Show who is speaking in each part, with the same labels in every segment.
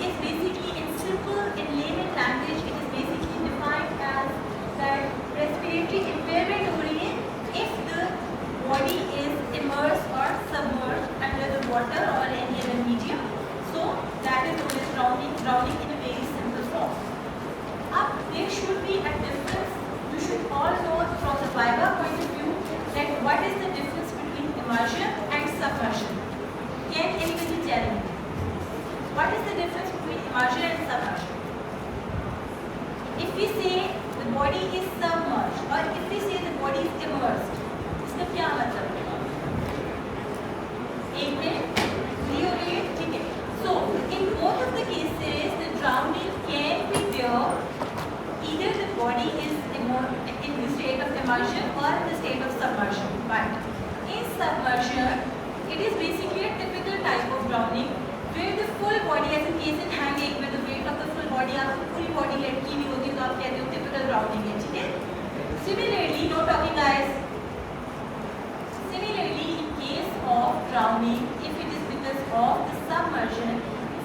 Speaker 1: is basically, in simple, in layman language, it is basically defined as that respiratory impairment हो रही है if the body is immersed or submerged under the water or any other medium. So that is known as drowning in a very simple form. Up there should be a difference. You should all know from the Viva point of view that what is the difference between immersion and submersion. Can anybody tell me? What is the difference between immersion and submersion? If we say the body is submerged or if we say the body is immersed, इसका क्या मतलब है? एक minute, reorient, ठीक है? So in both of the cases, the drowning can be where either the body is in the state of immersion or in the state of submersion. But in submersion, it is basically a typical type of drowning where the full body, as in case in hanging, where the weight of the full body, आपको पूरी body लटकी हुई होती है तो आप कहते हो typical drowning है, ठीक है? Similarly, no talking guys. Similarly, in case of drowning, if it is because of the submersion,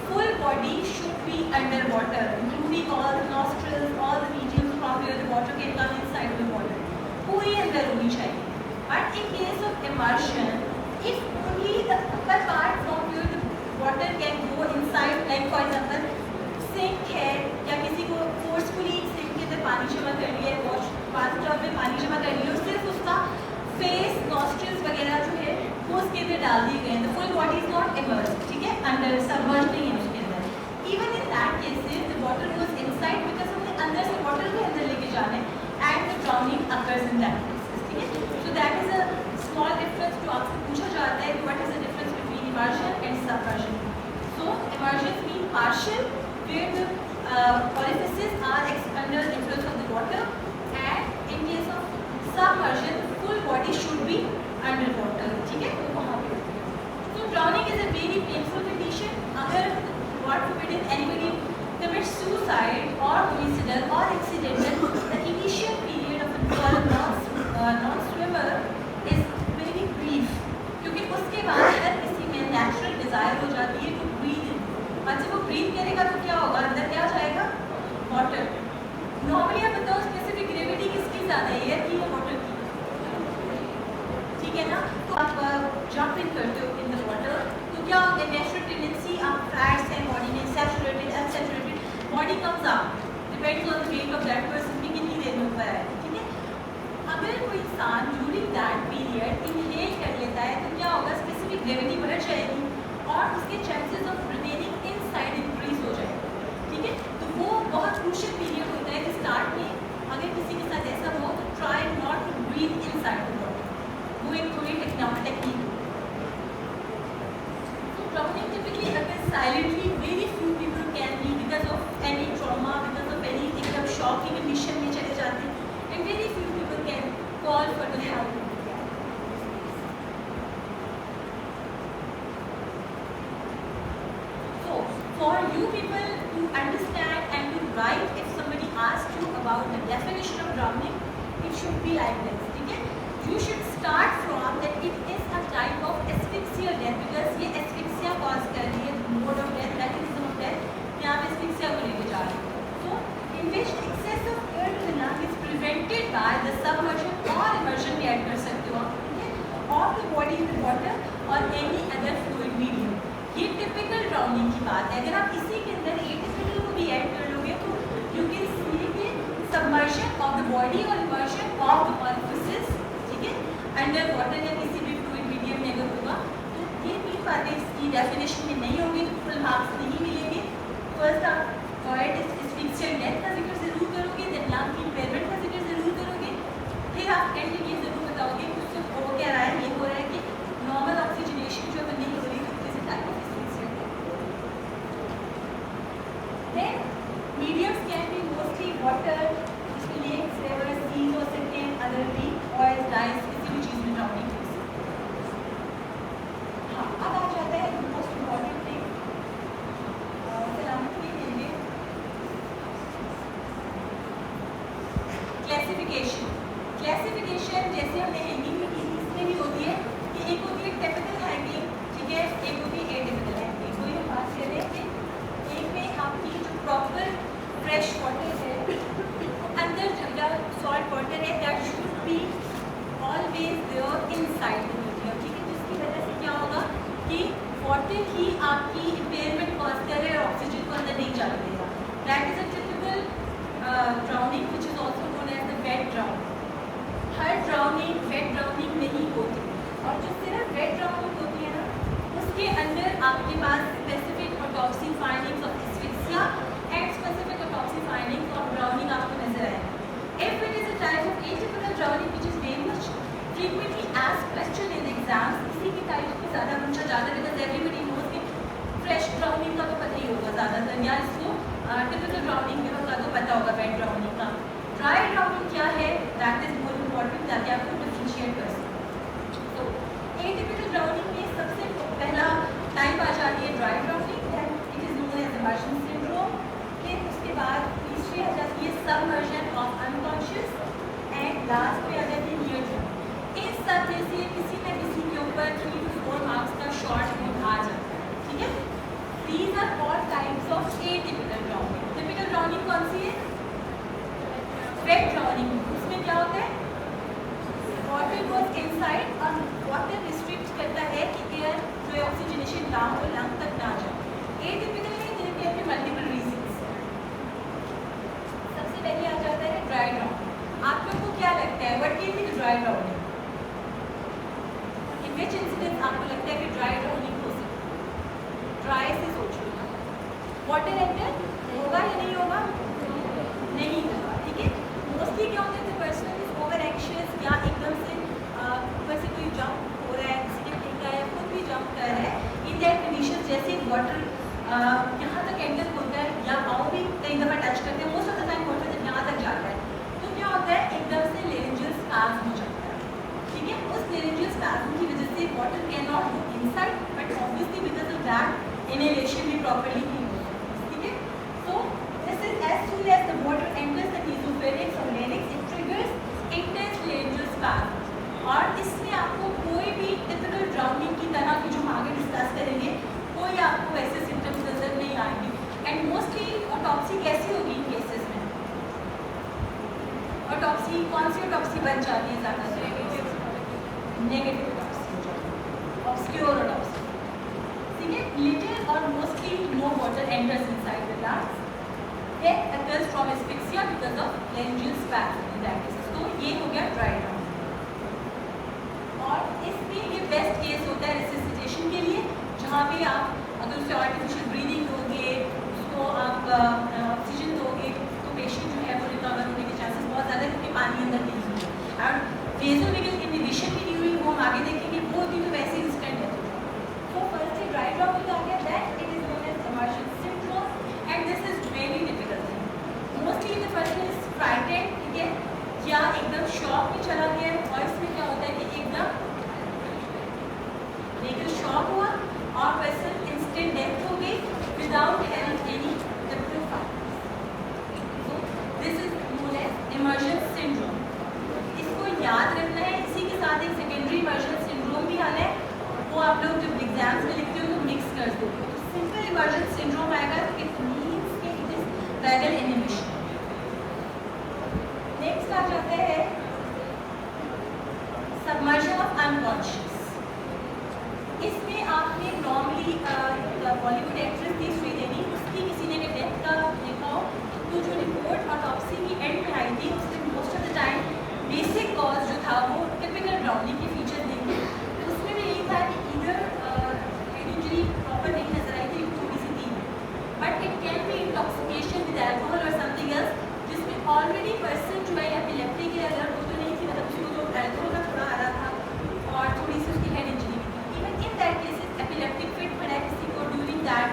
Speaker 1: full body should be underwater, including all the nostrils, all the mediums from where the water can come inside the water. पूरी अंदर होनी चाहिए. But in case of immersion, if only the upper part from where the water can go inside, like for example, sink है या किसी को forcefully sink के अंदर पानी जमा कर लिया है, bathtub में पानी जमा कर लिया, सिर्फ उसका face, nostrils वगैरह जो है वो उसके अंदर डाल दिए गए हैं, the full body is not immersed, ठीक है, अंदर submerged नहीं है उसके अंदर. Even in that cases, the water goes inside because हमने अंदर से water को अंदर लेके जाना है, and the drowning occurs in that cases, ठीक है. So that is a small difference जो आपसे पूछा जाता है, what is the difference between immersion and submersion. So immersion means partial, where the orifices are under the influence of the water, and in case of submersion, the full body should be underwater, ठीक है, वो वहाँ पे. So drowning is a very painful condition. अगर God forbid anybody commits suicide or homicidal or accidental, the initial period of a non-swimmer is very brief, क्योंकि उसके बाद हर किसी में natural desire हो जाती है to breathe in. और जब वो breathe करेगा तो क्या होगा, अंदर क्या जाएगा, water. Normally आप बताओ specific gravity किसकी ज़्यादा है, air की या water की? ठीक है ना, तो आप jump in करते हो in the water, तो क्या होगा, natural tendency आप fats हैं body में, saturated, unsaturated, body comes up, depends on the weight of that person कि कितनी देर में ऊपर आए, ठीक है. अगर कोई इंसान ड्यूरिंग दैट पीरियड इनहेल कर लेता है तो क्या होगा, स्पेसिफिक ग्रेविटी बढ़ जाएगी और उसके chances of remaining inside increase हो जाएगा, ठीक है. तो वो बहुत क्रूशियल पीरियड होता है कि स्टार्ट में अगर किसी के साथ ऐसा हो तो try not to breathe inside the body, वो एक थोड़ी technique. So drowning typically occurs silently. Very few people can be because of any trauma, because of any एकदम shock की condition में चले जाते हैं, and very few people can call for the help. So for you people to understand and to write, if somebody asks you about the definition of drowning, it should be like this, ठीक है. You should start from that it is a type of asphyxia death, because ये asphyxia cause कर रही है, mode of death, mechanism of death, यहाँ पे asphyxia को लेके जा रही है. So in which excess of air to the lung is prevented by the submersion or immersion भी add कर सकते हो आप, ठीक है, of the body in the water or any other fluid medium. ये typical drowning की बात है. अगर आप इसी के अंदर atypical को भी add कर लोगे तो you can see कि submersion of the body or immersion of the orifices, under water या किसी भी फ्लूइड मीडियम में अगर होगा तो ये तीन बातें इसकी डेफिनेशन में नहीं होगी तो फुल मार्क्स नहीं मिलेंगे. फर्स्ट आप एस्फिक्सिया डेथ का जिक्र जरूर करोगे, देन लंग की इम्पेयरमेंट का जिक्र जरूर करोगे, फिर आप एंड में ये जरूर बताओगे कि उससे हो क्या रहा है, ये हो रहा है कि नॉर्मल ऑक्सीजनेशन जो है नहीं हो रही, तो किसी type of asphyxia. Then mediums can be mostly water, इसमें लेक्स, रिवर्स, सीज हो सकते हैं, अदर भी ऑयल, राइस, किसी भी चीज़ में ड्राउनिंग. हाँ, अब आ जाता है मोस्ट इम्पॉर्टेंट थिंग, सलामती के लिए क्लासिफिकेशन. क्लासिफिकेशन जैसे हमने हैंगिंग में की इसमें भी होती है कि एक होती है टिपिकल हैंगिंग, ठीक है, एक होती है एटिपिकल हैंगिंग. कोई हम बात करें कि एक में कि आपकी इम्पेयरमेंट कॉज कर रहे हैं, ऑक्सीजन को अंदर नहीं जाने देगा। That is a typical drowning which is also known as the wet drowning. हर ड्राउनिंग वेट ड्राउनिंग नहीं होती, और जो सिर्फ वेट ड्राउनिंग होती है ना, उसके अंदर आपके पास specific autopsy findings of asphyxia and specific autopsy findings of drowning आपको नजर आएगा। If it is a type of atypical drowning which is very much frequently asked question in exams, इसी की टाइप को ज़्यादा पूछा जाता है, because everybody knows कि fresh drowning का तो पता ही होगा ज़्यादातर, या इसको typical drowning का तो पता होगा, wet drowning का। Dry drowning क्या है, that is more important, ताकि आपको differentiate कर सकें। तो atypical drowning में सबसे पहला टाइप आ जाती है dry drowning, then it is known as immersion syndrome। फिर उसके बाद तीसरी आ जाती है submersion of unconscious, and last पे आ जाती है near drowning। इन सब में से किसी न किसी के ऊपर 3 to 4 मार्क्स का शॉर्ट नोट आ जाता है, ठीक है। These are all types of atypical drowning। Typical drowning कौन सी है? Wet drowning। उसमें क्या होता है, water goes inside और water restrict करता है कि एयर जो है ऑक्सीजनेशन ना हो, लंग तक ना जाए। atypical में जिनके अपने मल्टीपल रीजंस। सबसे पहले आ जाता है ड्राई ड्राउनिंग। आप लोग को क्या लगता है, what can be the dry drowning? In which incident आपको लगता है कि ड्राई ड्राउनिंग हो सकती है? ड्राई से सोचो, वाटर एंटर होगा या नहीं होगा? नहीं होगा, ठीक है। मोस्टली क्या होता है, the person is over anxious, या एकदम से ऊपर से कोई जंप हो रहा है, किसी ने फेंका है, खुद भी जंप कर रहा है, इन दैट कंडीशन जैसे वाटर यहाँ तक एंटर होता है, या पाँव भी कई दफ़ा टच करते हैं, most of the time water जब यहाँ तक जाता है तो क्या होता है, एकदम से लेरेंजियल स्पैज़म हो जाता है, ठीक है। उस लेरेंजियल स्पैज़म की वजह से water can not go inside, but obviously because of that inhalation भी प्रॉपर्ली नहीं होता, ठीक है। So this is as soon as the water enters the nasopharynx और larynx, it triggers intense laryngeal spasm. और इसमें आपको कोई भी टिपिकल ड्राउनिंग की तरह की जो हम आगे डिस्कस करेंगे, कोई आपको ऐसे सिम्टम्स नजर नहीं आएंगे। एंड मोस्टली ऑटोप्सी कैसी होगी इन केसेस में? ऑटोप्सी कौन सी ऑटोप्सी बन जाती है ज़्यादातर? नेगेटिव ऑटोप्सी हो जाती है, ऑब्स्क्योर ऑटोप्सी, ठीक है। लिटिल और mostly no water enters inside the lungs, death occurs from asphyxia because of laryngeal spasm in that cases. तो ये हो गया ड्राई ड्राउनिंग। और इसमें ये बेस्ट केस होता है रेसिसिटेशन के लिए, जहाँ पे आप अगर उससे आर्टिफिशियल ब्रीदिंग दोगे, उसको आप ऑक्सीजन दोगे, तो पेशेंट जो है वो रिकवर होने के चांसेस बहुत ज़्यादा है, क्योंकि पानी अंदर नहीं है। और वेसोवेगल इनहिबिशन की ड्यूरिंग वो हम आगे देखेंगे, वो होती तो वैसे इंस्टेंट है। तो फर्स्ट ड्राई ड्राउनिंग आ गया, that it is known as immersion syndrome, and this is very difficult thing. Mostly the person is frightened, ठीक है, या एकदम शॉक में चला गया। और इसमें क्या होता है कि एकदम लेकिन शॉक हुआ और पर्सन इंस्टेंट डेथ हो गई without having any typical factors. So this is known as immersion syndrome. इसको याद रखना है। इसी के साथ एक सेकेंडरी इमर्शन सिंड्रोम भी आना है, वो आप लोग जब एग्जाम्स में लिखते हो तो मिक्स कर दोगे। तो सिंपल इमर्शन सिंड्रोम आएगा तो इट मीन्स कि it is vagal inhibition. Next आ जाता है सबमर्जन ऑफ अनकॉन्शियस। इसमें आपने नॉर्मली बॉलीवुड एक्ट्रेस थी श्रीदेवी, उसकी किसी ने डेथ का देखा हो, तो जो रिपोर्ट ऑटोप्सी की एंड में आई थी उसमें most of the time basic cause जो था वो टिपिकल ड्राउनिंग के फीचर देंगे। उसमें भी यही था कि इधर हेड इंजरी प्रॉपर नहीं नजर आई थी, थोड़ी सी थी, but it can be intoxication with alcohol और समथिंग एल्स, जिसमें ऑलरेडी पर्सन जो है एपिलेप्टिक है, अलर्ट वो तो नहीं थी, मतलब उसको जो एल्कोहल का थोड़ा आ रहा था और थोड़ी सी उसकी हेड इंजरी भी थी। Even in that cases epileptic fit पड़ा है किसी को ड्यूरिंग दैट,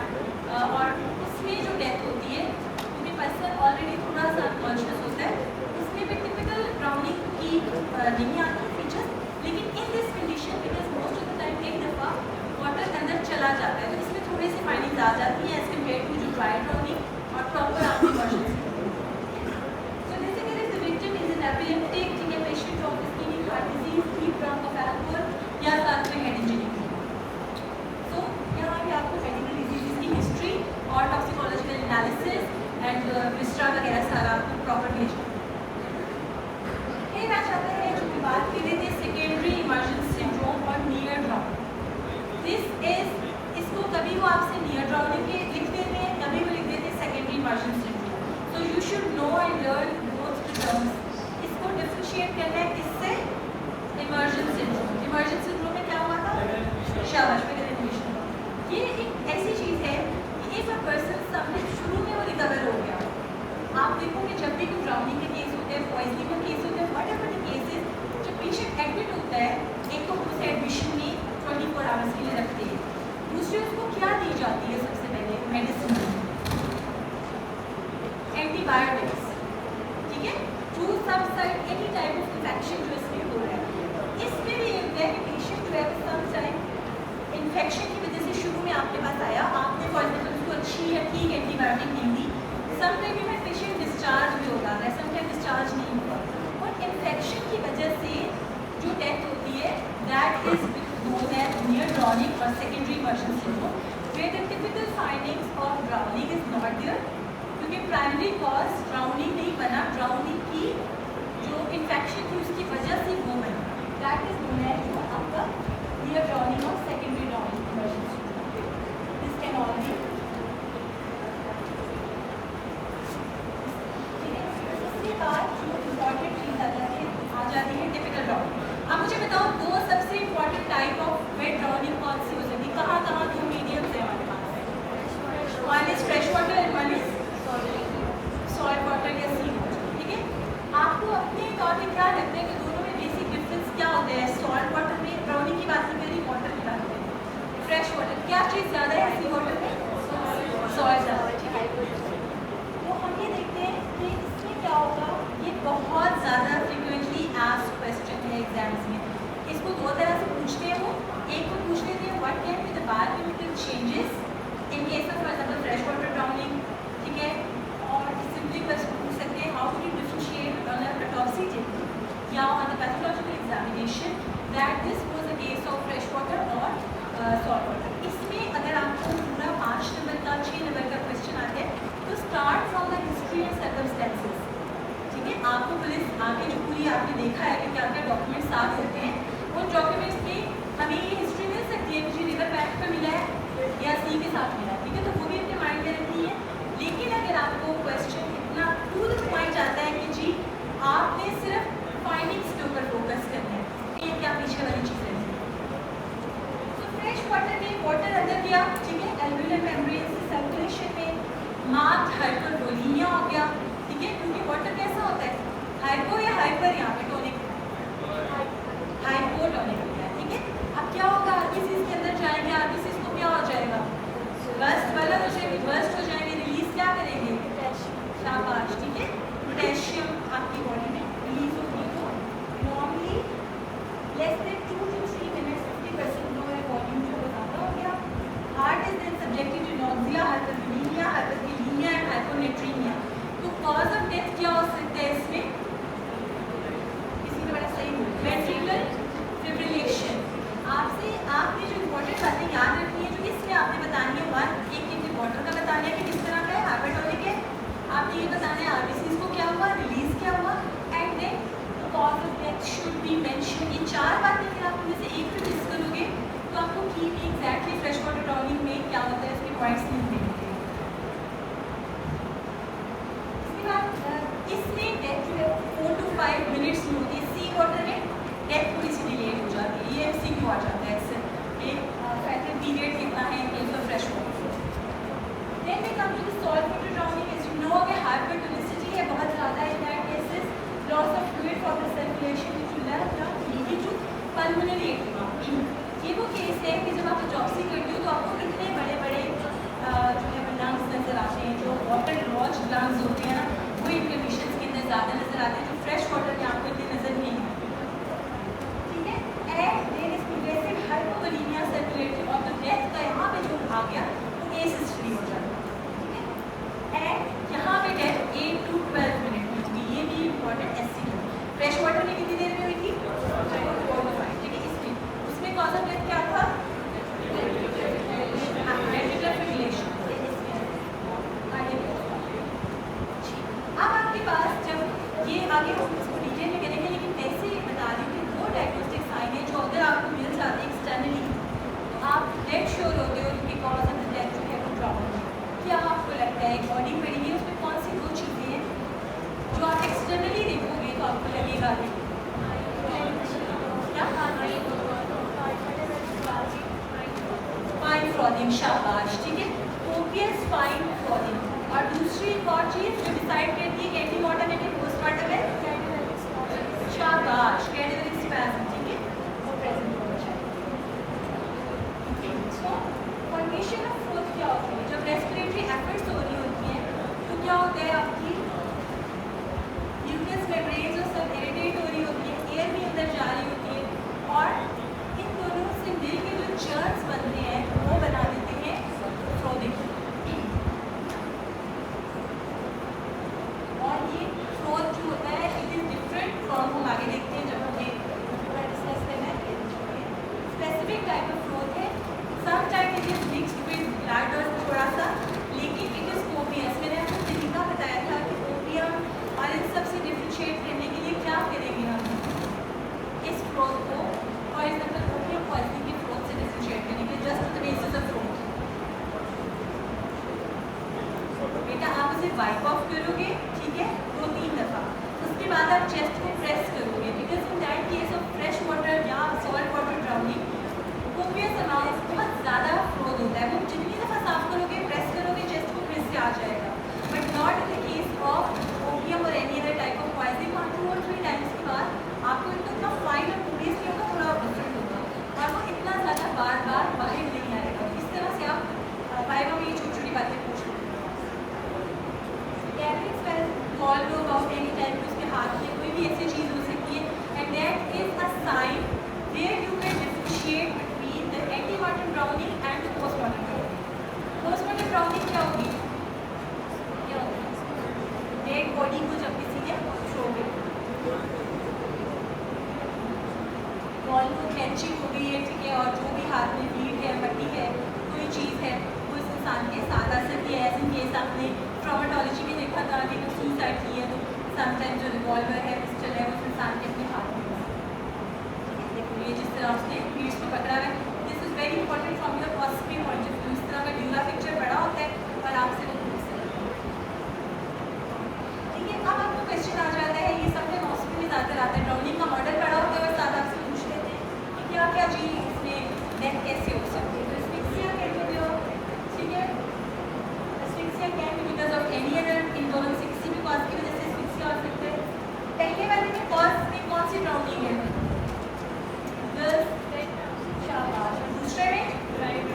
Speaker 1: और उसमें जो डेथ होती है क्योंकि पर्सन ऑलरेडी थोड़ा सा अनकॉन्शियस होता है, उसमें भी टिपिकल ड्राउनिंग की नहीं आती फीचर्स। लेकिन in this condition because most of the time एक दफ़ा वाटर अंदर चला जाता है, तो इसमें थोड़ी सी फाइंडिंग्स आ जाती है एज कम्पेयर टू जो ड्राई ड्राउनिंग और प्रॉपर आपकी version. So basically if the victim is an epileptic, ठीक है, patient of ischaemic heart disease, deep drop of alcohol या साथ में हेड इंजरी। तो यहाँ पे आपको मेडिकल डिजीज़ की हिस्ट्री और टॉक्सिकोलॉजिकल एनालिसिस एंड विस्ट्रा वगैरह सारा आपको प्रॉपर भेजा। फिर आ जाता है जो कि बात कर रहे थे सेकेंडरी इमर्शन सिंड्रोम और नियर ड्राउनिंग। दिस इज, इसको कभी वो वो आपसे नियर ड्राउनिंग के लिख देते हैं, कभी वो लिख देते हैं secondary immersion syndrome. So you should know and learn both the terms. इसको डिफरेंशिएट करना है किससे? Immersion syndrome. इमर्शन सिंड्रोम में क्या हुआ था? शाबाश, ये एक ऐसी चीज़ है कि इफ अ पर्सन सबमिट शुरू में वो रिकवर हो गया, आप देखोगे जब भी कोई ड्राउनिंग के केस होते हैं, पॉइजनिंग के केस होते हैं, वट एवर द केसेस, जब पेशेंट एडमिट होता है, एक तो हम उसे एडमिशन में 24 आवर्स के लिए रखते हैं, दूसरी उसको क्या दी जाती है? सबसे पहले मेडिसिन, एंटीबायोटिक्स, ठीक है, to subside any type of infection जो इसमें हो रहा है। इसमें भी ये होता है कि पेशेंट जो है सम टाइम इन्फेक्शन की वजह से शुरू में आपके पास आया, आपने फॉर एग्जाम्पल उसको अच्छी या ठीक एंटीबायोटिक नहीं दी, सम टाइम में पेशेंट डिस्चार्ज भी होता है, सम टाइम डिस्चार्ज नहीं हुआ, और इन्फेक्शन की वजह से जो डेथ होती है that is known as near drowning और secondary immersion syndrome, where the typical findings of drowning is not there, क्योंकि प्राइमरी कॉज ड्राउनिंग नहीं बना, ड्राउनिंग की जो इन्फेक्शन थी उसकी वजह से वो बना, दैट इज नोन एज आपका नियर ड्राउनिंग और secondary drowning immersion syndrome. This can all be आ जाती है टिपिकल ड्राउनिंग। अब मुझे बताओ दो सबसे important type of wet drowning कौन सी हो सकती है? कहाँ कहाँ दो मीडियम्स है हमारे पास? One is fresh water and one is salt water या सी वाटर, ठीक है। आपको अपने तौर पे क्या लगता है कि दोनों में बेसिक डिफरेंस क्या होता है? सॉल्ट वाटर में ड्राउनिंग की बात नहीं करी, वाटर की बात करी, फ्रेश वाटर क्या चीज़ ज़्यादा है सी वाटर में? सॉल्ट ज़्यादा, ठीक है। तो हम ये देखते हैं कि इसमें क्या होगा, ये बहुत ज़्यादा फ्रिक्वेंटली आस्क्ड क्वेश्चन है एग्जाम्स में। इसको दो तरह से पूछते हैं वो, एक को पूछ लेते हैं what can be the biochemical changes in case of for example fresh water drowning, ठीक है, और सिंपली क्वेश्चन पूछ सकते हैं how to differentiate on a autopsy table या on the pathological examination that this was a case of fresh water और salt water. इसमें अगर आपको पूरा 5 नंबर का 6 नंबर का क्वेश्चन आता है तो start from the history and circumstances, ठीक है। आपको पुलिस आगे जो पूरी आपने देखा है कि क्या क्या डॉक्यूमेंट्स साथ होते हैं, उन डॉक्यूमेंट्स में हमें ये हिस्ट्री मिल सकती है मुझे रिवर बैंक पर मिला है या सी के साथ मिला है, ठीक है, तो वो भी अपने माइंड में रखनी है। लेकिन अगर आपको क्वेश्चन इतना टू द पॉइंट आता है कि जी आपने सिर्फ फाइंडिंग्स के ऊपर फोकस करना है, ये क्या पीछे वाली चीज़ें हैं। तो फ्रेश वाटर में वाटर अंदर गया, ठीक है, एल्वेओलर मेम्ब्रेन से सर्कुलेशन में मार्क्ड हाइपरवोलीमिया हो गया, ठीक है, क्योंकि वाटर कैसा होता है हाइपो या हाइपर, यहाँ पे टोनिक हाइपोटोनिक हो गया, ठीक है। अब क्या होगा, आरबीसीज के अंदर जाएंगे, आरबीसीज को क्या हो जाएगा, बर्स्ट वाला हो जाएगी, बर्स्ट हो जाएंगे, रिलीज क्या करेंगे, शाबाश, ठीक है, पोटेशियम आपकी बॉडी में रिलीज होगी। तो normally less than 2 to 3 minutes 50% low है वॉल्यूम जो बताता हो गया। Heart is then subjected to anoxia, hyperkalaemia and hyponatraemia. तो कॉज ऑफ डेथ क्या हो सकता है इसमें? किसी ने बड़ा सही बोला, वेंट्रिकुलर फिब्रिलेशन। आपने जो इम्पोर्टेंट बातें याद रखनी है जो इसमें आपने बतानी है, वन एक वाटर का बताना है कि किस तरह का है, हाइपरटोनिक है, आपने ये बताना है आरबीसीज को क्या हुआ, रिलीज क्या हुआ, and then cause of death should be mention. ये 4 बातें अगर आप उनमें से एक भी मिस करोगे तो आपको की भी एग्जैक्टली फ्रेश वाटर ड्राउनिंग में क्या होता है उसके पॉइंट्स नहीं मिलेंगे। इसके बाद इसमें डेथ जो है 4 to 5 मिनट्स में होती है, सी वाटर में डेथ थोड़ी सी डिले हो जाती है, ये एमसीक्यू आ जाता है अक्सर, फैक्टर पीरियड कितना है case of fresh water. Then we come to the salt water drowning, as you know कि हाइपरटोनिसिटी है बहुत ज़्यादा in that cases, loss of fluid for the circulation which will lead to pulmonary oedema. ये वो case है कि जब आप ऑटोप्सी करते हो तो आपको इतने बड़े बड़े जो है लंग्स नज़र आते हैं, जो वाटर लॉज लंग्स होते हैं ना, वो इन्फ्लेमेशन के अंदर ज़्यादा नज़र आते हैं, जो फ्रेश वाटर में आपको इतने नज़र नहीं आते, ठीक है। And there is progressive hypovolaemia circulated और तो डेथ का यहाँ पे जो आ गया वो एस हिस्ट्री हो जाता है, ठीक है। एंड यहाँ पे डेथ 8 to 12 मिनट में होगी, ये भी इम्पॉर्टेंट एससी। फ्रेश वाटर में कितनी देर में हुई थी, 4 to 5, ठीक है। इसमें एक और चीज जो डिसाइड करती है कि एंटी मॉर्टम है कि पोस्ट मॉर्टम है, शाबाश, कैडेवरिक स्पैज्म, ठीक है, वो प्रेजेंट होना चाहिए। सो कंडीशन ऑफ फ्लोज क्या होती है? जब रेस्पिरेटरी एफर्ट्स हो रही होती हैं तो क्या होता है, आपकी यूकेस मेम्ब्रेन्स और सब इरिटेट हो रही होती है, एयर भी अंदर जा रही होती है, और इन दोनों से मिल के जो जर्म्स बनते हैं वो बना देते हैं फ्लो। देखिए, और ये फ्लो जो होता है इट इज डिफरेंट फ्रॉम, हम आगे देखते हैं जब हमें पूरा डिस्कस करना है। स्पेसिफिक टाइप ऑफ फ्लो है, some time it is mixed with blood और थोड़ा सा, लेकिन इट इज कोपियस। मैंने आपको तरीका बताया था कि कोपियम और इन सब से डिफ्रेंशिएट करने के लिए क्या करेंगे हम, इस फ्लो को और इस मतलब कोपियम पॉइजनिंग के फ्लो से डिफ्रेंशिएट करने के लिए, just the basis of flow. बेटा आप उसे वाइप ऑफ करोगे, ठीक है, 2-3 दफ़ा, उसके बाद आप चेस्ट को प्रेस करोगे, because in that case of fresh water या salt water drowning copious amount बहुत ज़्यादा फ्लो होता है। वो जितनी दफ़ा साफ करोगे, प्रेस करोगे, चेस्ट को प्रेस से आ जाएगा, but not in the case of opium और any other type of poisoning. 2 और 3 टाइम्स के बाद आपको इतना फाइन और कोपियस नहीं होगा, थोड़ा डिफरेंट होगा, और वो इतना ज़्यादा बार बार बाहर नहीं आएगा। इस तरह से आप वाइवा में ये छोटी छोटी बातें पूछ लो। कॉल लो अबाउट एनी टाइम, उसके हाथ में कोई भी ऐसी चीज़ हो सकती है, and that is a sign where you can differentiate between the antemortem drowning and the postmortem drowning. Postmortem drowning क्या होगी? डेड बॉडी को जब किसी ने छोड़े, कॉल को कैंची हो गई है, ठीक है, और जो भी हाथ में लीड है, मट्टी है, कोई चीज़ है, वो इस इंसान के साथ आ सकती है। एज इन केस आपने ट्रॉमेटोलॉजी में देखा था कि सुसाइड की है तो समटाइम्स जो रिवॉल्वर है, पिस्टल है, उस इंसान के अपने हाथ में, देखो ये जिस तरह उसने पीठ को पकड़ा है, this is very important from your possible point of view. इस तरह का ड्यूरा पिक्चर बड़ा होता है और आपसे वो पूछ सकते हैं, ठीक है। अब आपको क्वेश्चन आ जाता है, ये सब में मौसम में ज़्यादातर आता है, ड्राउनिंग का मॉडल बड़ा होता है और साथ आपसे पूछ लेते हैं कि क्या क्या जी इसमें डेथ कैसे हो सकती है। तो एस्फिक्सिया कहते हो, ठीक है, asphyxia can be because of any other, इन दोनों में से किसी भी कॉज की वजह से एस्फिक्सिया हो सकता है। पहले वाले में कॉज में कौन सी ड्राउनिंग है? शाबाश। दूसरे में right.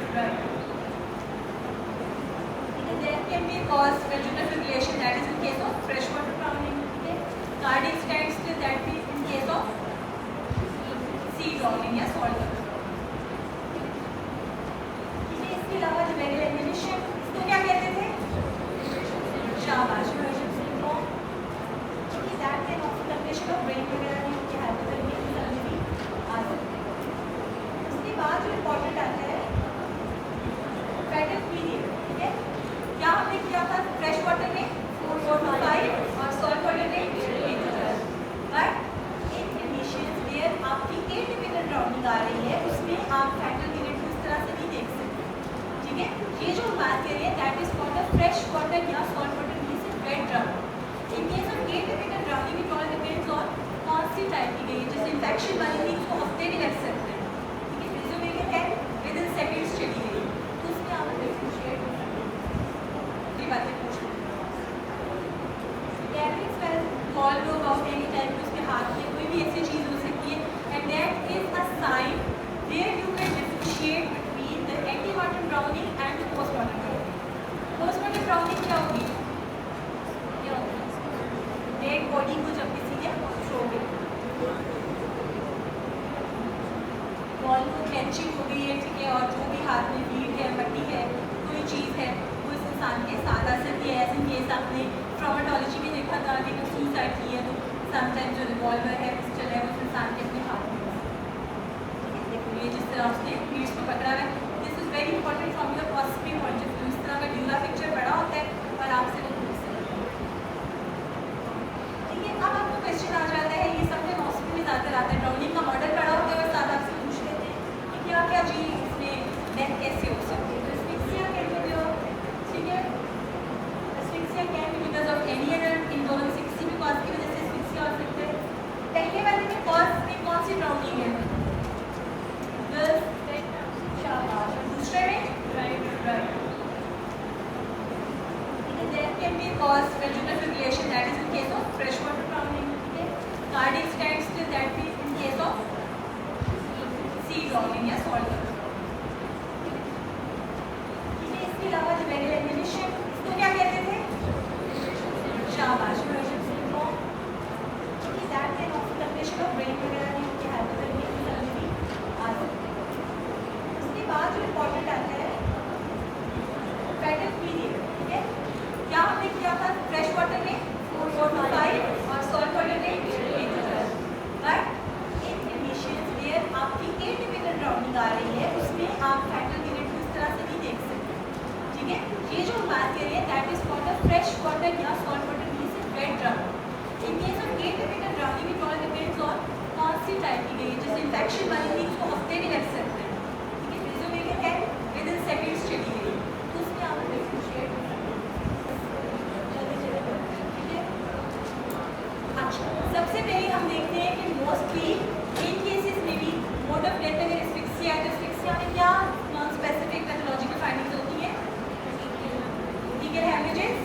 Speaker 1: There can be cause vaginal fibrillation, that is in case of freshwater drowning. Okay, cardiac standstill, that be in case of sea drowning या salt water drowning. ठीक है, इसके अलावा जो वेरियल एडमिनिस्ट्रेशन, इसको क्या कहते थे? शाबाश, इमर्जन सिंड्रोम। ठीक है, that can also condition of brain वगैरह भी उनके हाइपोथर्मिया की तरह भी आ सकते हैं। उसके बाद जो इम्पोर्टेंट आता है फेटल पीरियड, ठीक है, क्या हमने किया था फ्रेश वाटर में 4 to 5 और सॉल्ट वाटर में 8 to 12, but in conditions where आपकी एटिपिकल ड्राउनिंग आ रही है उसमें आप फेटल पीरियड को इस तरह से नहीं देख सकते, ठीक है। ये जो हम बात कर रहे हैं that is called a fresh water या salt water means wet drowning. In case of atypical drowning it all depends on कौन सी टाइप की गई है, जैसे इन्फेक्शन वाली थी उसको हफ्ते भी लग सकते हैं, ठीक है, फिजियोमेगल है विद इन सेकंड्स चली गई, तो उसमें आप डिफरेंशिएट बातें पूछ लो। कॉल लो अबाउट एनी टाइम, उसके हाथ में कोई भी ऐसी चीज़ हो सकती है, and that is a sign where you can differentiate between the antemortem drowning and the postmortem drowning. Postmortem drowning क्या होगी? डेड बॉडी को जब किसी ने छोड़े, कॉल को कैंची हो गई है, ठीक है, और जो भी हाथ में लीड है, मट्टी है, कोई चीज़ है, इंसान के साथ आ सकती है। एज इन केस आपने ट्रॉमेटोलॉजी में देखा था कि सुसाइड की है तो समटाइम्स जो रिवॉल्वर है, पिस्टल है, उस इंसान के अपने हाथ में, देखो ये जिस तरह उसने पीठ को पकड़ा है, this is very important from your possible point of view. इस तरह का ड्यूरा पिक्चर बड़ा होता है और आपसे वो पूछ सकते हैं, ठीक है। अब आपको क्वेश्चन आ जाता है, ये सब में मौसम में ज़्यादातर आता है, ड्राउनिंग का मॉडल बड़ा होता है और साथ आपसे पूछ लेते हैं कि क्या क्या जी इसमें डेथ कैसे हो सकती है। तो एस्फिक्सिया कहते हो, ठीक है, asphyxia can be because of any other, इन दोनों में से किसी भी कॉज की वजह से एस्फिक्सिया हो सकता है। पहले वाले में कॉज में कौन सी ड्राउनिंग है? शाबाश। दूसरे में right. cause petrification, that is in case of freshwater drowning. Okay, cardiac standstill, that is in case of sea drowning या salt water. ठीक है, इसके अलावा जो वेरी एलिमिनेशन, इसको क्या कहते थे? शाबाश, that can also condition of brain वगैरह नहीं होती, hypothermia भी आ सकती है. उसके बाद जो इम्पोर्टेंट आता है फेटल पीरियड. ठीक है, क्या हमने किया था फ्रेश वाटर में 4 to 5 और सॉल्ट वाटर में 8 to 12. But in conditions where आपकी एटिपिकल ड्राउनिंग आ रही है उसमें आप फेटल पीरियड को इस तरह से नहीं देख सकते. ठीक है, ये जो हम बात कर रहे हैं that is called the fresh water या salt water means wet drowning. In case of atypical drowning, it all depends on कौन सी टाइप की गई है. जैसे इन्फेक्शन वाली थी उसको हफ्ते भी लग सकते हैं. ठीक है, प्रिज्यूमेबली है विदिन सेकंड्स चली गई तो उसमें आप डिफरेंशिएट जल्दी चले. ठीक है, अच्छा सबसे पहले हम देखते हैं कि मोस्टली इन केसेस में भी मोड ऑफ डेथ अगर एस्फिक्सिया है तो एस्फिक्सिया में क्या नॉन स्पेसिफिक पैथोलॉजिकल फाइंडिंग्स होती हैं. लीगल हेमरेजेस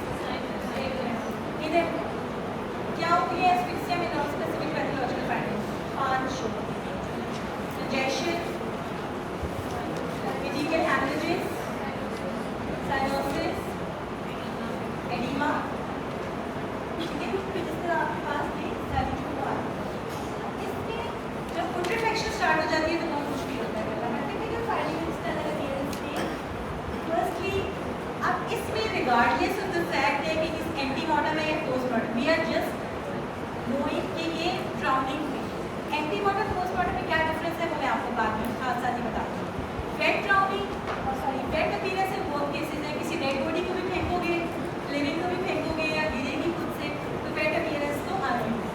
Speaker 1: इधर क्या होती है एस्फिक्सिया में non specific pathological findings. 5 suggestion, legal haemorrhages, cyanosis, oedema. ठीक है, जिस तरह आपके पास ये सारी जो बात इसमें जब पुट्रिफेक्शन स्टार्ट हो जाती है तो बहुत मुश्किल होता है करना. टिपिकल फाइंडिंग इस तरह की है इसमें फर्स्टली अब इसमें रिगार्डलेस ऑफ द फैक्ट है कि इस एंटीमॉर्टम है या postmortem we are just knowing कि ये ड्राउनिंग हुई. एंटीमॉर्टम पोस्टमॉर्टम में क्या डिफरेंस है वो मैं आपको बाद में साथ साथ ही बताती हूँ. वेट ड्राउनिंग और sorry wet appearance in both cases है. किसी डेड बॉडी को भी फेंकोगे, लिविंग को भी फेंकोगे या गिरेगी खुद से तो वेट अपीयरेंस तो आनी है.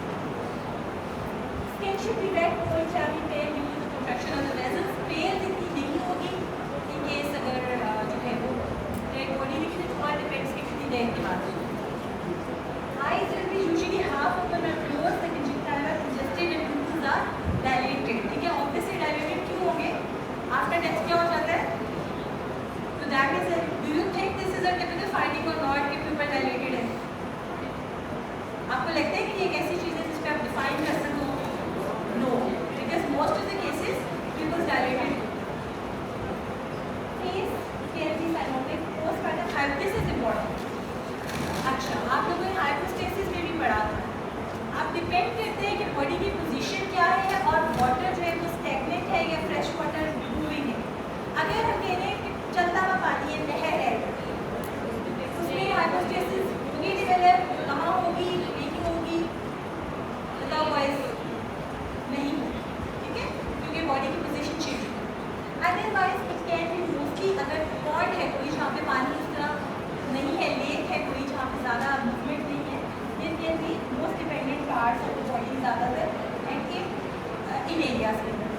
Speaker 1: स्किन शुड बी वेट, कोई चाबी पे use protection of the vessels. Pale इतनी नहीं होगी इन केस अगर जो है वो डेड बॉडी भी ऑल डिपेंड्स कि कितनी देर के बाद. Eyes will be usually half open and closed. The conjunctiva congested and pupils are dilated. ठीक है, obviously dilated क्यों होंगे? After death क्या हो जाता है? So that is it. Do you think this is a typical finding or not कि pupil dilated है? आपको लगता है कि ये एक ऐसी चीज़ है जिस पे आप define कर सको? No, because most of the cases pupils dilated. Face can be cyanotic. Postpartum hypo. This is important. अच्छा, आप लोगों ने हाइपोस्टेसिस में भी पढ़ा था. आप डिपेंड करते हैं कि बॉडी की पोजीशन क्या है और वाटर जो है वो स्टैग्नेंट है या फ्रेश वाटर मूविंग है. अगर हम कह रहे हैं कि चलता हुआ पानी है, नहर है, उसमें हाइपोस्टेसिस होगी, डेवलप कहाँ होगी, नहीं होगी, अदरवाइज नहीं होगी. ठीक है, क्योंकि बॉडी की पोजीशन चेंज होगी. Otherwise it can be mostly अगर पॉट है कोई जहाँ पे पानी उस तरह नहीं है, लेक है कोई जहाँ पे ज़्यादा मूवमेंट नहीं है, this can be most dependent parts of the body ज़्यादातर एंड इन एरियाज के अंदर.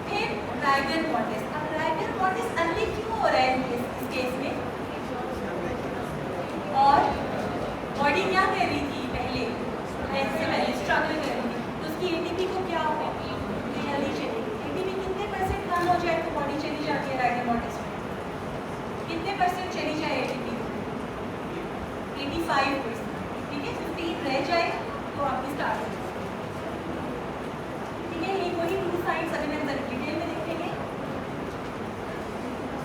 Speaker 1: फिर राइगर वॉटिस. अब राइगर वॉटिस अनली क्यों हो रहा है इस केस में? और बॉडी क्या कर रही थी पहले, ऐसे पहले स्ट्रगल कर रही थी तो उसकी एटीपी को क्या होगा? जल्दी चलेगी. एटीपी कितने % कम हो जाए तो बॉडी चली जाती है राइगर वॉटिस में? कितने % चली जाए एटीपी? 85%. ठीक है, 15 रह जाए तो आपकी स्टार्ट हो जाए. ठीक है, ये कोई टू साइंस अभी हम डिटेल में देखेंगे.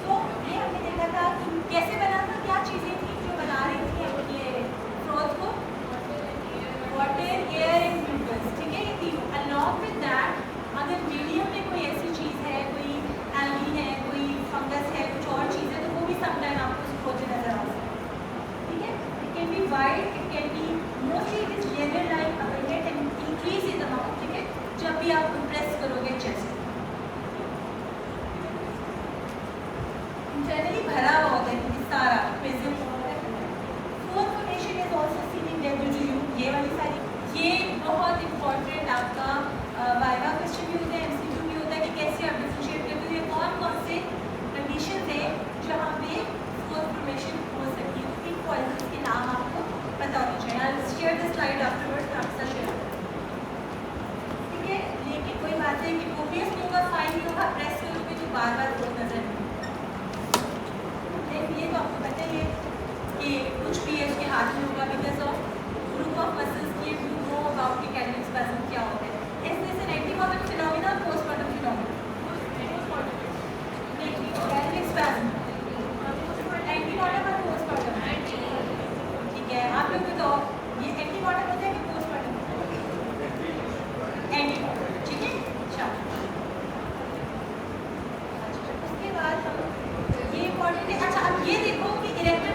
Speaker 1: तो ये हमने देखा था कि कैसे बना था, क्या चीज़ें थी जो बना रही थी अपने फ्रोथ को, वाटर, एयर एंड फ्लूइड्स. ठीक है, ये तीनों. अलॉन्ग विद दैट अगर मीडियम में कोई ऐसी चीज़ है, कोई एल्गी है, कोई फंगस है, कुछ और चीज़ है तो वो भी समटाइम आपको उस फ्रोथ में नजर आ सकती है. ठीक है, it can be wide, it can be mostly it is layer like abundant and increase in amount. ठीक है, जब भी आप कंप्रेस करोगे चेस्ट.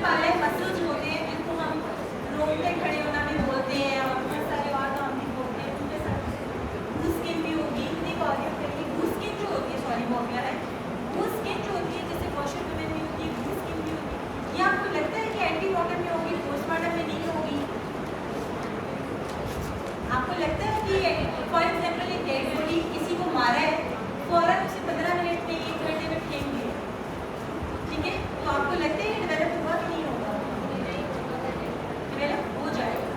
Speaker 1: वाले मसल्स होते हैं जिनको हम रोकते खड़े होना भी बोलते हैं और बहुत सारे और काम भी बोलते हैं, उनके साथ घूस स्किन भी होगी। एक और घूस स्किन जो होती है, सॉरी वो गया है, घूस स्किन जो होती है जैसे वॉशर वुमेन में होती है, घूस स्किन भी होती है। ये आपको लगता है कि एंटी वाटर में होगी, पोस्टमार्टम में नहीं होगी? आपको लगता है कि फॉर एग्जाम्पल एक डेड बॉडी किसी को मारा है, फौरन उसे 15 मिनट में 1 घंटे में फेंक दिया, ठीक है, तो आपको लगता है ये डेवलप हुआ कि नहीं होगा? डेवलप हो जाएगा,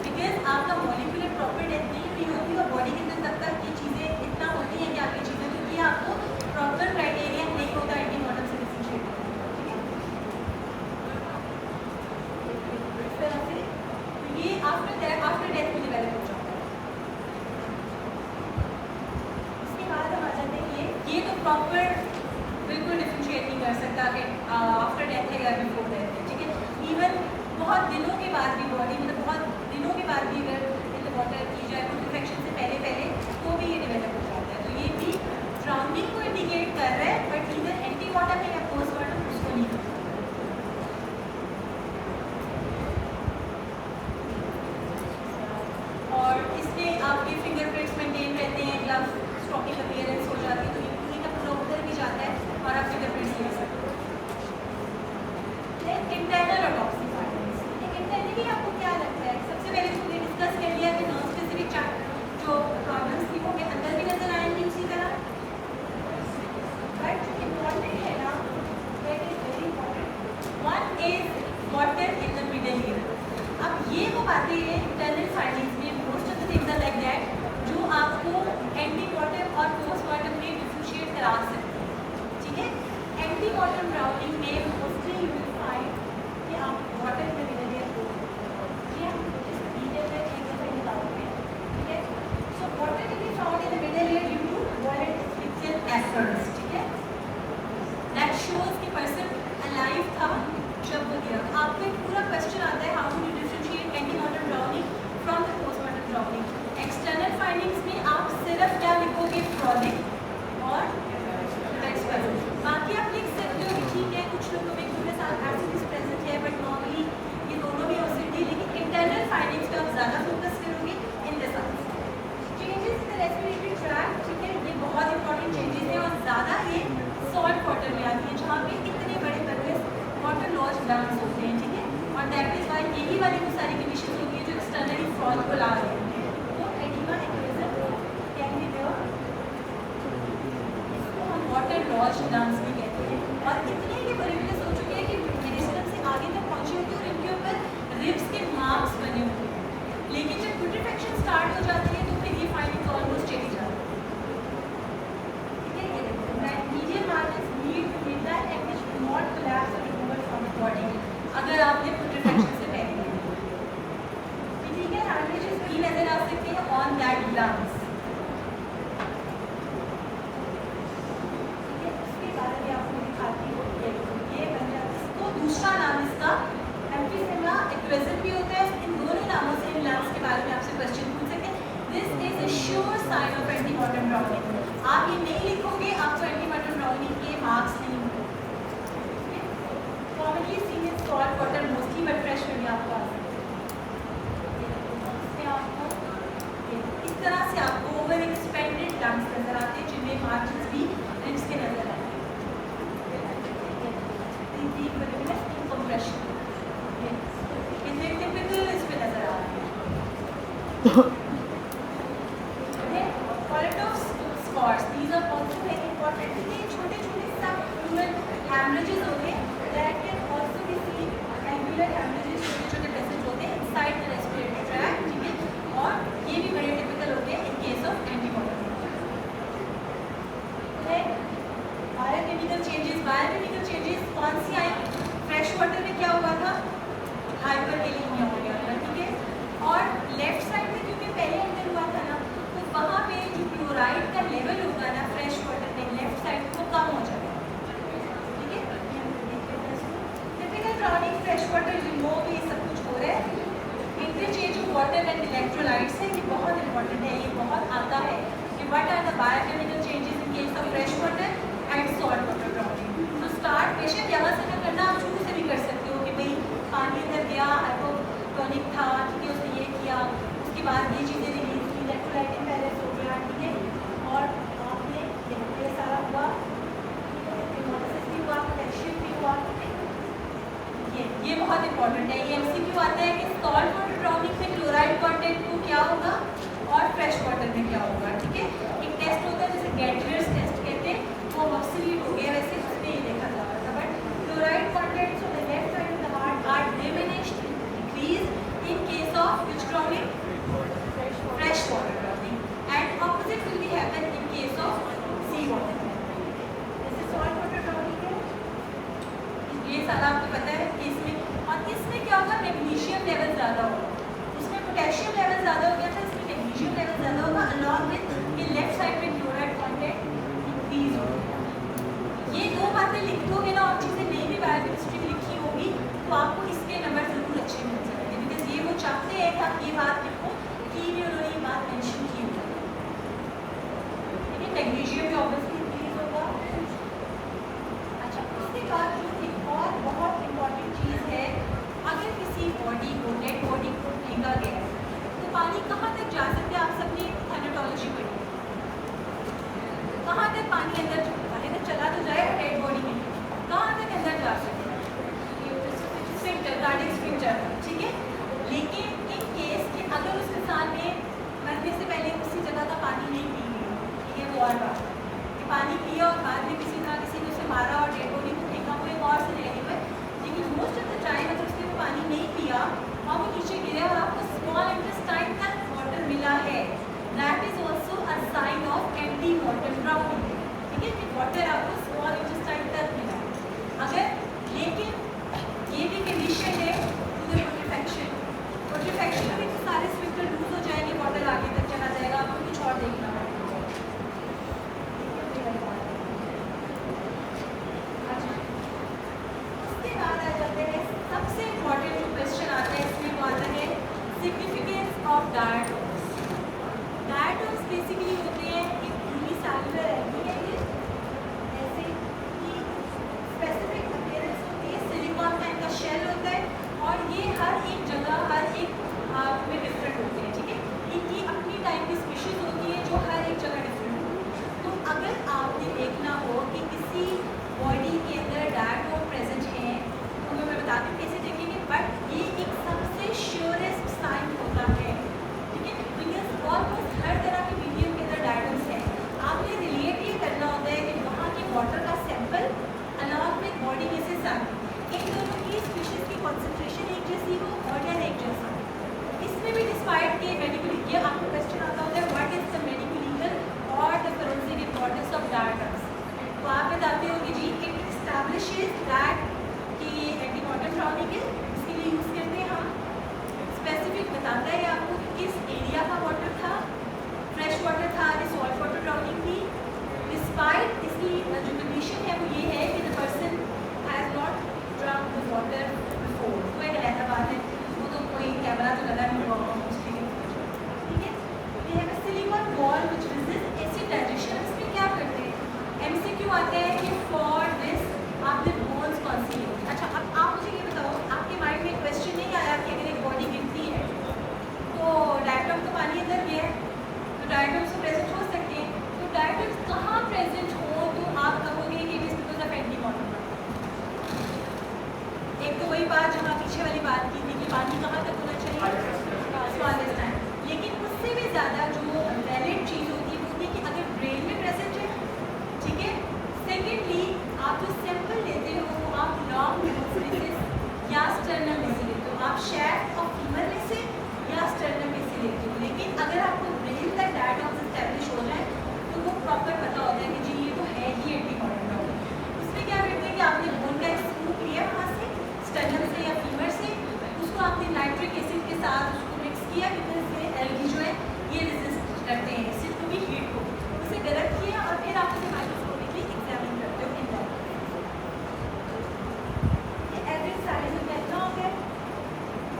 Speaker 1: बिकॉज आपका मॉलिक्यूलर प्रॉपर डेथ नहीं हुई होती और बॉडी के अंदर तब तक ये चीज़ें इतना होती हैं कि आपकी चीज़ें, क्योंकि आपको प्रॉपर क्राइटेरिया नहीं होता एंटीमॉर्टम से डिफरेंशिएट करने का, ठीक है। इस तरह से तो ये आफ्टर डेथ में डेवलप हो जाता है। इसके बाद हम आ जाते हैं ये तो प्रॉपर बिल्कुल डिफरेंशिएट नहीं कर सकता कि आफ्टर डेथ है या बिफोर डेथ है, ठीक है। इवन बहुत दिनों के बाद भी बॉडी, मतलब बहुत दिनों के बाद भी अगर इन द वाटर की जाए पुट्रीफैक्शन से पहले तो भी ये डेवलप हो जाता है। तो ये भी ड्राउनिंग को इंडिकेट कर रहा है, बट इधर एंटी वाटर है या पोस्ट वाटर उसको नहीं कर सकता। और इसमें आपके फिंगरप्रिंट्स मेंटेन रहते हैं, ग्लव स्टॉकिंग अपीयरेंस हो जाती है, तो ये पूरी का पूरा उधर भी जाता है और आप फिंगरप्रिंट्स ले सकते हो। इंटरनल ऑटोप्सी फाइंडिंग्स, इंटरनली आपको क्या लगता है? सबसे पहले तो हमने डिस्कस कर लिया कि नॉन स्पेसिफिक जो प्रॉब्लम्स थी वो अंदर भी नजर आएंगी उसी तरह, बट इम्पॉर्टेंट है ना, that is very important, one is water in the middle ear. अब ये वो बातें हैं इंटरनल फाइंडिंग्स में, most of the things are like that, जो आपको एंटीमॉर्टम और पोस्टमार्टम में डिफरेंशिएट करा सकते हैं, ठीक है। एंटीमॉर्टम ड्राउनिंग में मोस्टली यू विल फाइंड कि आप वाटर में मिडल ईयर को, ये हम इस वीडियो में एक दफा निकालते हैं, ठीक है। So water can be found in the middle ear due to violent asphyxiant acids, ठीक है। दैट शोज कि पर्सन अलाइव था जब वो गिरा। आपको एक पूरा क्वेश्चन आता है, how do you differentiate antemortem drowning from the postmortem drowning. External findings में आप सिर्फ क्या लिखोगे? फ्रॉलिक और एक्सपेंसिव। बाकी आप लिख सकते हो कि ठीक है कुछ लोगों में थोड़े साथ एसिड प्रेजेंट है, बट नॉर्मली ये दोनों भी एसिड है, लेकिन इंटरनल फाइंडिंग्स पे आप ज़्यादा फोकस करोगे in the sense changes in the respiratory tract, ठीक है। ये बहुत इंपॉर्टेंट चेंजेस हैं और ज़्यादा ये सॉल्ट वाटर में आती है जहाँ पे इतने बड़े बड़े वाटर लॉज लंग्स होते हैं, ठीक है। और दैट इज वाई यही वाली वो सारी कंडीशन होती है जो एक्सटर्नली फ्रॉल को ला रही है। तो oedema exquisite can be there, इसको हम वाटर लॉज लंग्स भी कहते हैं। और इतने ये पर्टिकुलर हो चुके हैं कि मेडिसिन से आगे तक पहुंचे होते हैं और इनके ऊपर रिब्स के मार्क्स बने हुए हैं, लेकिन जब पुट्रीफैक्शन स्टार्ट हो जाती है तो फिर ये फाइंडिंग्स ऑलमोस्ट चली जाती है, ठीक है। ये देखो medium margins lead to midnight and which do not collapse और रिमूवल फ्रॉम द बॉडी, अगर आपने पुट्रीफैक्शन से पहले ठीक है। एवरेजेस भी नजर आ सकते हैं ऑन दैट लंग्स, दूसरा नाम इसका एम्फीसेमा एक्विजिट भी होता है। इन दोनों नामों से इन लंग्स के बारे में आपसे क्वेश्चन पूछ सकते हैं। This is a sure sign of antemortem drowning. आप ये नहीं लिखोगे आपको एंटीमॉर्टम ड्राउनिंग के मार्क्स नहीं मिलेंगे। Commonly seen in salt water mostly, but fresh में भी आपको आ सकते हैं। आपको इस तरह से आपको ओवर एक्सपेंडेड लंग्स नजर आते हैं जिनमें मार्जिन्स भी रिब्स के नजर आते हैं। बायोकेमिकल चेंजेस कौन सी आई? फ्रेश वाटर में क्या हुआ था? हाइपरकेलेमिया हो गया था, ठीक है। और लेफ्ट साइड में क्योंकि पहले एंटर हुआ था ना, तो वहाँ पे जो क्लोराइड का लेवल होगा ना फ्रेश वाटर में लेफ्ट साइड वो कम हो जाएगा, ठीक है। Typical drowning fresh water you know कि सब कुछ हो रहा है। Interchange of water and electrolytes है, ये बहुत इंपॉर्टेंट है, ये बहुत आता है कि what are the biochemical changes in case of fresh water and salt water drowning. तो स्टार्ट बेशक यहाँ से ना करना, आप शुरू से भी कर सकते हो। इंपॉर्टेंट है, ये एमसीक्यू आता है कि सॉल्ट वाटर ड्राउनिंग में क्लोराइड कंटेंट को क्या होगा और फ्रेश वाटर में क्या होगा, ठीक है। एक टेस्ट होता है जिसे गेटलर्स टेस्ट कहते हैं, वो ऑब्सोल्यूट हो गया वैसे, उसमें ये देखा जा रहा था, but chloride contents on the left side of the heart are diminished, decrease in case of which drowning, fresh water drowning, and opposite will be happen in case of sea water. जैसे salt water drowning है, ये सारा आपको पता है कि इसमें, और इसमें क्या होगा, मैग्नीशियम लेवल ज़्यादा होगा, उसमें पोटेशियम लेवल ज़्यादा हो गया था, इसमें मैग्नीशियम लेवल ज़्यादा होगा, अलॉन्ग विद ये लेफ्ट साइड में क्लोराइड कंटेंट इंक्रीज होगा। ये दो बातें लिख दोगे ना, और चीज़ें नहीं भी बायोकेमिस्ट्री में लिखी होगी तो आपको इसके नंबर जरूर अच्छे मिल जाएंगे, बिकॉज ये वो चाहते हैं कि आप ये बात लिखो कि उन्होंने ये बात मेंशन की होगी, ठीक है। मैग्नीशियम भी ऑब्वियसली इंक्रीज होगा। अच्छा, उसके बाद जो एक और बहुत इंपॉर्टेंट चीज़ है, अगर किसी बॉडी को, डेड बॉडी को फेंका गया है तो पानी कहाँ तक जा सकते हैं, आप सबने थैनेटोलॉजी पढ़ी, कहाँ तक पानी अंदर चला तो जाएगा डेड बॉडी में, कहाँ तक अंदर जा सकते हैं, स्फिंक्टर, कार्डियक स्फिंक्टर, ठीक है। लेकिन इन केस कि अगर उस इंसान ने मरने से पहले उसी जगह का पानी नहीं पी लिया, ठीक है, वो और बात कि पानी पिया और बाद में किसी तरह किसी ने उसे मारा और डेड बॉडी को फेंका, वो एक और सिनेरियो है, लेकिन मोस्ट ऑफ द टाइम अगर उसने पानी नहीं पिया और वो नीचे गिरे और आपको स्मॉल इंटेस्टाइन तक वाटर मिला है, that is also a sign of anti water drowning, ठीक है, कि वाटर आपको स्मॉल इंटेस्टाइन तक मिला है। अगर लेकिन ये भी कंडीशन है पुट्रीफैक्शन, पुट्रीफैक्शन में भी सारे स्फिंक्टर लूज हो जाएंगे, वाटर आगे तक चला जाएगा, आपको कुछ और देखना पड़ेगा। अच्छा, उसके बाद आ जाते हैं सबसे इम्पॉर्टेंट जो क्वेश्चन आता है इसमें, वो आता है सिग्निफिकेंस ऑफ डायटोम्स। डायटोम्स बेसिकली होते हैं एक यूनिसेलुलर एल्गी, ऐसे कि स्पेसिफिक अपीयरेंस होती है, सिलिकॉन का इनका शेल होता है और ये हर एक जगह, हर एक में डिफरेंट होते हैं, ठीक है। इनकी अपनी टाइप की स्पीशीज होती है जो हर एक जगह डिफरेंट होती है। तो अगर आपने देखना हो कि किसी बॉडी के अंदर डायटोम प्रेजेंट है, तो मैं बताती हूँ कैसे देखेंगे, बट ये एक सबसे श्योरेस्ट साइन होता है, ठीक है, बिकॉज ऑलमोस्ट हर तरह के मीडियम के अंदर डायटोम्स है। आपने रिलेट ये करना होता है कि वहाँ के वाटर का सैंपल अलॉन्ग विद बॉडी में से सैंपल, इन दोनों की स्पीशीज की कॉन्सेंट्रेशन एक जैसी हो और या एक जैसा। इसमें भी डिस्पाइट के मेडिकल, ये आपको क्वेश्चन आता होता है what is the medical legal और the forensic importance of diatoms, तो आप बताते हो कि जी इट एस्टैब्लिशेस दैट कि एंटी वाटर ड्राउनिंग है, इसके लिए यूज़ करते हैं हम, स्पेसिफिक बताता है आपको किस एरिया का वाटर था, फ्रेश वाटर था या सॉल्ट वाटर ड्राउनिंग थी। डिस्पाइट इसकी जो कंडीशन है वो ये है कि the person has not drunk the water before, वो एक अलग बात है, वो तो कोई कैमरा तो लगा नहीं हुआ उसके लिए, ठीक है। We have a silicon ball which resist acid digestion. इसमें क्या करते हैं, एमसीक्यू आता है कि फॉर दिस आप द बोन्स कॉन्सील। अच्छा, अब आप मुझे ये बताओ, आपके माइंड में क्वेश्चन नहीं आया कि अगर एक बॉडी गिरती है तो डायटोम तो पानी अंदर गया है, तो डायटोम्स तो प्रेजेंट हो सकते हैं, तो डायटोम्स कहाँ प्रेजेंट हो तो आप कहोगे कि it is because of anti water. एक तो वही बात जो हम पीछे वाली बात की थी कि पानी कहाँ तक होना चाहिए, स्मॉल इंटेस्टाइन, लेकिन उससे भी ज़्यादा जो वैलिड चीज़ होती है वो होती है कि अगर ब्रेन में प्रेजेंट है, ठीक है। सेकेंडली, आप जो सैंपल लेते हो वो आप लॉन्ग हेमोसिलिस या स्टर्नम में से लेते हो, आप शैफ्ट और फीमर में से या स्टर्नम में से लेते हो, लेकिन अगर आपको ब्रेन तक डायटोम्स एस्टैब्लिश हो जाए तो वो प्रॉपर पता होता है कि जी ये तो है ही एंटी वाटर ड्राउनिंग। उसमें क्या करते हैं कि आपने बोन का एक स्कूप लिया वहाँ से, स्टर्नम से या फीमर से, उसको आपने नाइट्रिक एसिड के साथ उसको मिक्स किया, बिकॉज ये एल्गी जो है ये रेजिस्ट करते हैं एसिड को भी, हीट को, उसे गर्म किया और फिर आप उसे माइक्रोस्कोपिकली एग्जामिन करते हो इन दैट। ये एवरेज साइज में कितना हो गया,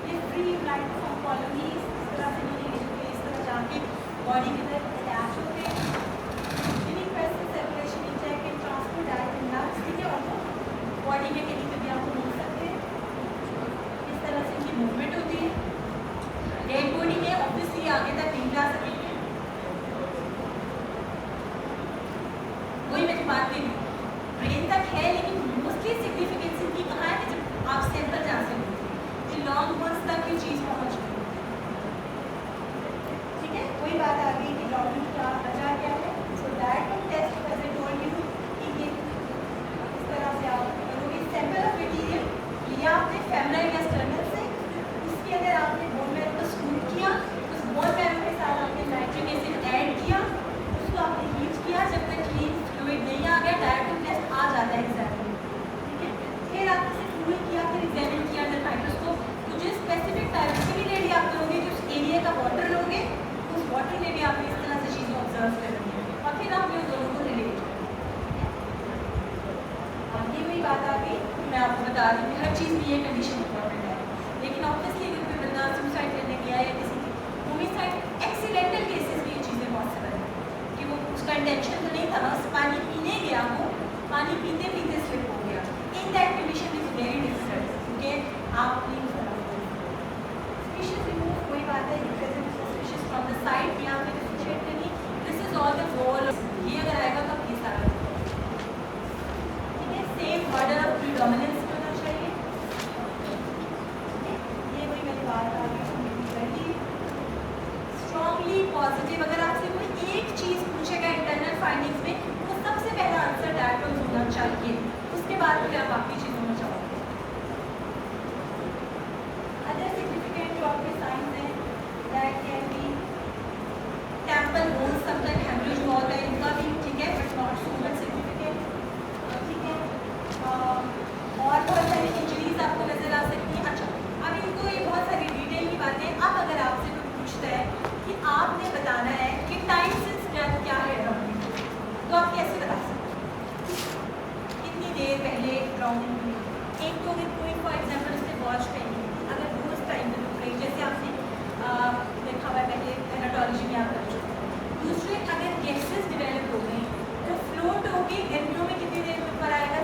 Speaker 1: ये फ्री लाइटोफॉर्म कॉलोनीज इस तरह से मिलेंगे, इस तरह जाके बॉडी के अंदर अटैच होते हैं, जिन्हीं present circulation intake and transport direct in lungs, ठीक है, और वो बॉडी में कहीं पे भी आपको मिल सकते हैं, इस तरह से इनकी मूवमेंट होती है। डेड बॉडी में ऑब्वियसली आगे तक नहीं जा सकेंगे, वही मैं जो बात करी ब्रेन तक है, लेकिन मोस्टली सिग्निफिकेंस इनकी कहाँ है कि जब आप सैंपल जहाँ से लेते हैं, आपको बता रही हूँ हर चीज़ में ये कंडीशन इंपॉर्टेंट है। लेकिन ऑब्वियसली अगर कोई बंदा सुसाइड करने गया या किसी की होमिसाइड एक्सीडेंटल केसेस में ये चीज़ें पॉसिबल है कि वो उसका इंटेंशन तो नहीं था, बस पानी पीने गया हो, पानी पीते पीते स्लिप हो गया। In that condition is very difficult क्योंकि आप नहीं स्पीशीज रिमूव कोई बात है, स्पीशीज फ्रॉम द साइड यहाँ पे डिफरेंशिएट करनी, this is all the goal. ये अगर आएगा तो ये सारा ठीक है। सेम ऑर्डर ऑफ प्रीडोमिनेंस होना चाहिए। ये वही मेरी बात आ गई। स्ट्रॉन्गली पॉजिटिव, अगर आपसे कोई एक चीज़ पूछेगा इंटरनल फाइंडिंग्स में तो सबसे पहला आंसर दैट होना चाहिए, उसके बाद फिर आप बाकी चीज़ों में जाओगे। अदर सिग्निफिकेंट जो आपके साइंस हैं that can be temple bones, sometime haemorrhage बहुत है इनका भी, ठीक है, but not so much significant, ठीक है। और बहुत सारी इंजरीज आपको नजर आ सकती हैं। अच्छा, अब इनको ये बहुत सारी डिटेल की बातें। अब अगर आपसे कोई पूछता है कि आपने बताना है कि टाइम सिंस डेथ क्या है ड्राउनिंग, तो आप कैसे बता सकते हैं कितनी देर पहले ड्राउनिंग हुई? एक तो अगर कोई फॉर एग्जाम्पल उसने वॉच पहनी, अगर वो उस टाइम पर रुक रही, जैसे आपने देखा हुआ है पहले एनाटोलॉजी में आप कर चुके हैं। दूसरे, अगर गैसेस डिवेलप हो गई तो फ्लोट होगी गर्मियों में कितनी देर में ऊपर आएगा,